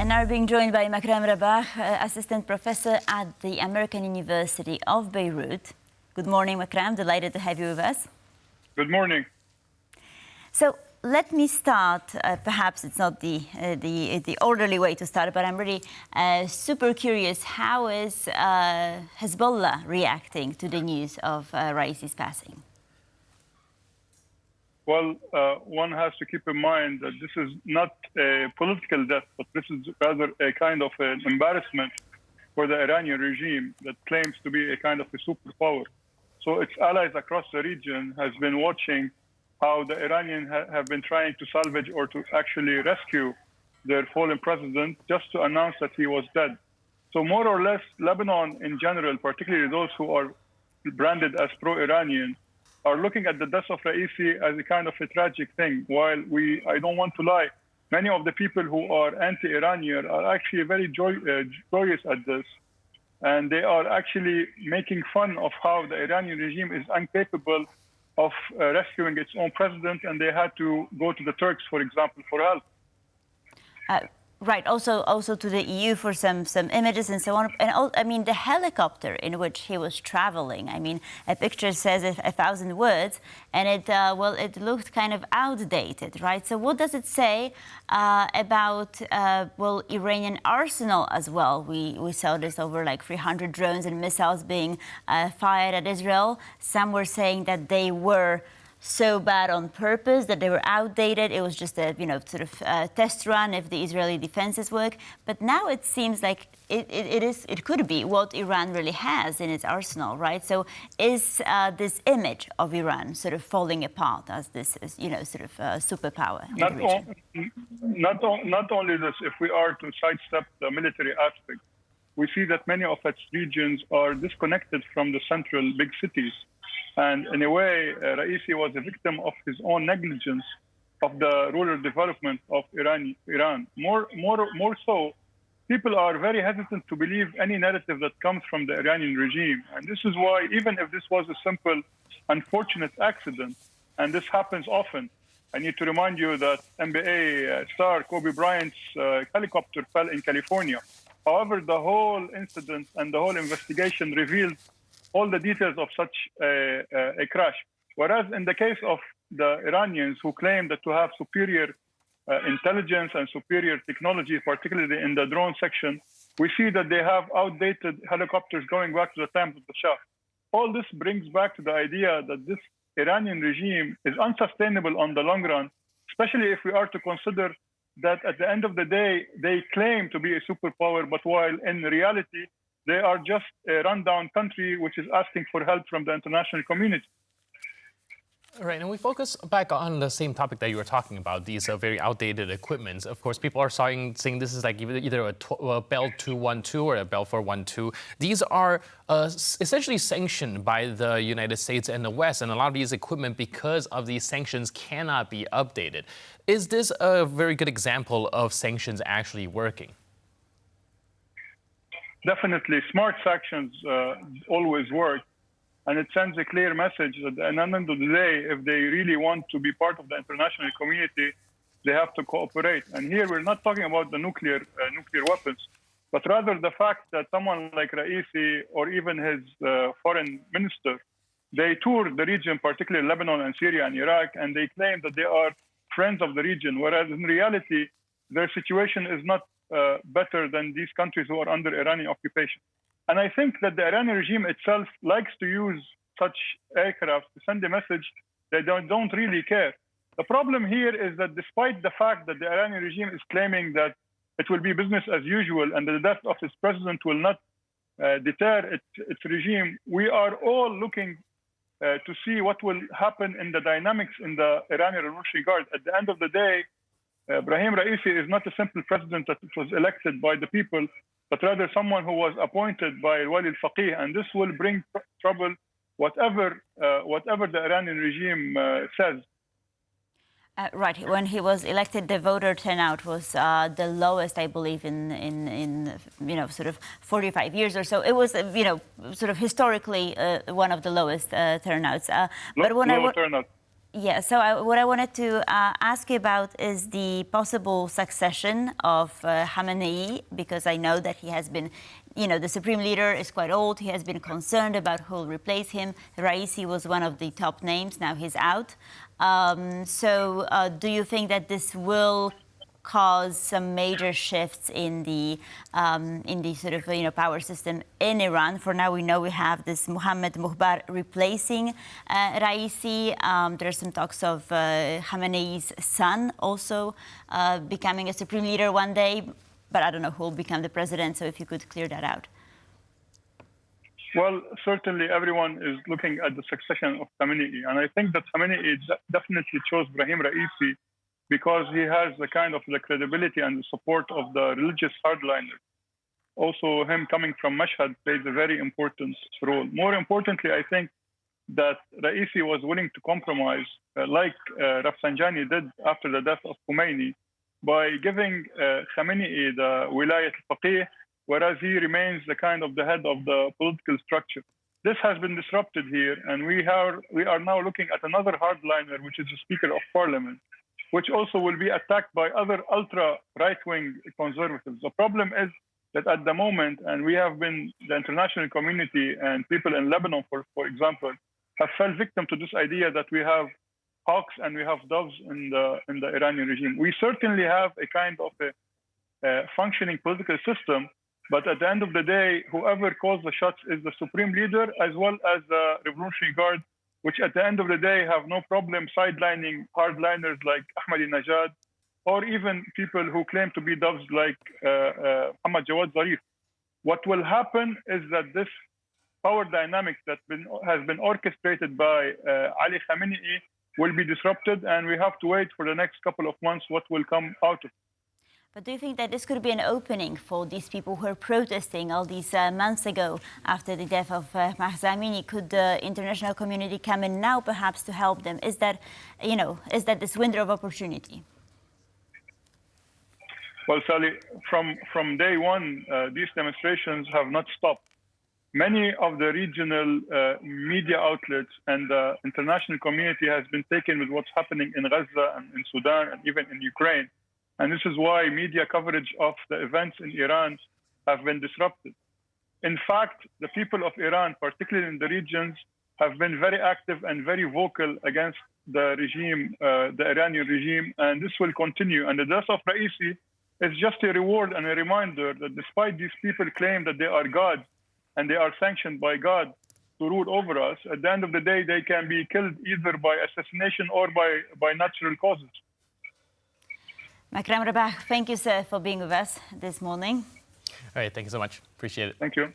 And now we're being joined by Makram Rabah, Assistant Professor at the American University of Beirut. Good morning, Makram. Delighted to have you with us. Good morning. So let me start. Perhaps it's not the orderly way to start, but I'm really super curious. How is Hezbollah reacting to the news of Raisi's passing? Well, one has to keep in mind that this is not a political death, but this is rather a kind of an embarrassment for the Iranian regime that claims to be a kind of a superpower. So its allies across the region has been watching how the Iranians have been trying to salvage or to actually rescue their fallen president just to announce that he was dead. So more or less, Lebanon in general, particularly those who are branded as pro-Iranian, are looking at the death of Raisi as a kind of a tragic thing. While I don't want to lie, many of the people who are anti-Iranian are actually very joyous at this. And they are actually making fun of how the Iranian regime is incapable of rescuing its own president, and they had to go to the Turks, for example, for help. Right. Also to the EU for some images and so on. And I mean, the helicopter in which he was traveling. I mean, a picture says 1,000 words, and it looked kind of outdated, right? So what does it say about Iranian arsenal as well? We saw this over like 300 drones and missiles being fired at Israel. Some were saying that they were so bad on purpose, that they were outdated. It was just a test run if the Israeli defenses work. But now it seems like it could be what Iran really has in its arsenal, right? So is this image of Iran sort of falling apart as this superpower in the region? Not only this, if we are to sidestep the military aspect, we see that many of its regions are disconnected from the central big cities. And in a way, Raisi was a victim of his own negligence of the rural development of Iran. More so, people are very hesitant to believe any narrative that comes from the Iranian regime. And this is why, even if this was a simple, unfortunate accident, and this happens often, I need to remind you that NBA star Kobe Bryant's helicopter fell in California. However, the whole incident and the whole investigation revealed all the details of such a crash. Whereas in the case of the Iranians who claim that to have superior intelligence and superior technology, particularly in the drone section, we see that they have outdated helicopters going back to the times of the Shah. All this brings back to the idea that this Iranian regime is unsustainable on the long run, especially if we are to consider that at the end of the day, they claim to be a superpower, but while in reality, they are just a rundown country which is asking for help from the international community. Right, and we focus back on the same topic that you were talking about, these very outdated equipments. Of course, people are saying this is like either a Bell 212 or a Bell 412. These are essentially sanctioned by the United States and the West, and a lot of these equipment, because of these sanctions, cannot be updated. Is this a very good example of sanctions actually working? Definitely, smart sanctions always work, and it sends a clear message that at the end of the day, if they really want to be part of the international community, they have to cooperate. And here we're not talking about the nuclear weapons, but rather the fact that someone like Raisi or even his foreign minister, they toured the region, particularly Lebanon and Syria and Iraq, and they claim that they are friends of the region, whereas in reality, their situation is not better than these countries who are under Iranian occupation. And I think that the Iranian regime itself likes to use such aircraft to send a message they don't really care. The problem here is that despite the fact that the Iranian regime is claiming that it will be business as usual and the death of its president will not deter its regime, we are all looking to see what will happen in the dynamics in the Iranian Revolutionary Guard. At the end of the day, Ebrahim Raisi is not a simple president that was elected by the people, but rather someone who was appointed by Wali al-Faqih, and this will bring trouble whatever the Iranian regime says. Right. When he was elected, the voter turnout was the lowest, I believe, in sort of 45 years or so. It was sort of historically one of the lowest turnouts. Low turnout. Yeah, so what I wanted to ask you about is the possible succession of Khamenei, because I know that he has been, the supreme leader is quite old. He has been concerned about who will replace him. Raisi was one of the top names. Now he's out. Do you think that this will cause some major shifts in the sort of power system in Iran? For now, we know we have this Mohammed Muhbar replacing Raisi. There are some talks of Khamenei's son also becoming a supreme leader one day, but I don't know who will become the president. So if you could clear that out. Well, certainly everyone is looking at the succession of Khamenei, and I think that Khamenei definitely chose Ebrahim Raisi because he has the kind of the credibility and the support of the religious hardliners. Also, him coming from Mashhad plays a very important role. More importantly, I think that Raisi was willing to compromise, like Rafsanjani did after the death of Khomeini, by giving Khamenei the Wilayat al-Faqih, whereas he remains the kind of the head of the political structure. This has been disrupted here, and we are now looking at another hardliner, which is the Speaker of Parliament, which also will be attacked by other ultra-right-wing conservatives. The problem is that at the moment, and we have been, the international community and people in Lebanon, for example, have fell victim to this idea that we have hawks and we have doves in the Iranian regime. We certainly have a kind of a functioning political system, but at the end of the day, whoever calls the shots is the supreme leader as well as the Revolutionary Guard, which at the end of the day have no problem sidelining hardliners like Ahmadinejad, or even people who claim to be doves like Muhammad Jawad Zarif. What will happen is that this power dynamic that has been orchestrated by Ali Khamenei will be disrupted, and we have to wait for the next couple of months what will come out of it. But do you think that this could be an opening for these people who are protesting all these months ago after the death of Mahsa Amini? Could the international community come in now perhaps to help them? Is that this window of opportunity? Well, Sally, from day one, these demonstrations have not stopped. Many of the regional media outlets and the international community has been taken with what's happening in Gaza and in Sudan and even in Ukraine. And this is why media coverage of the events in Iran have been disrupted. In fact, the people of Iran, particularly in the regions, have been very active and very vocal against the regime, the Iranian regime, and this will continue. And the death of Raisi is just a reward and a reminder that despite these people claim that they are gods and they are sanctioned by God to rule over us, at the end of the day, they can be killed either by assassination or by natural causes. Makram Rabah, thank you, sir, for being with us this morning. All right, thank you so much. Appreciate it. Thank you.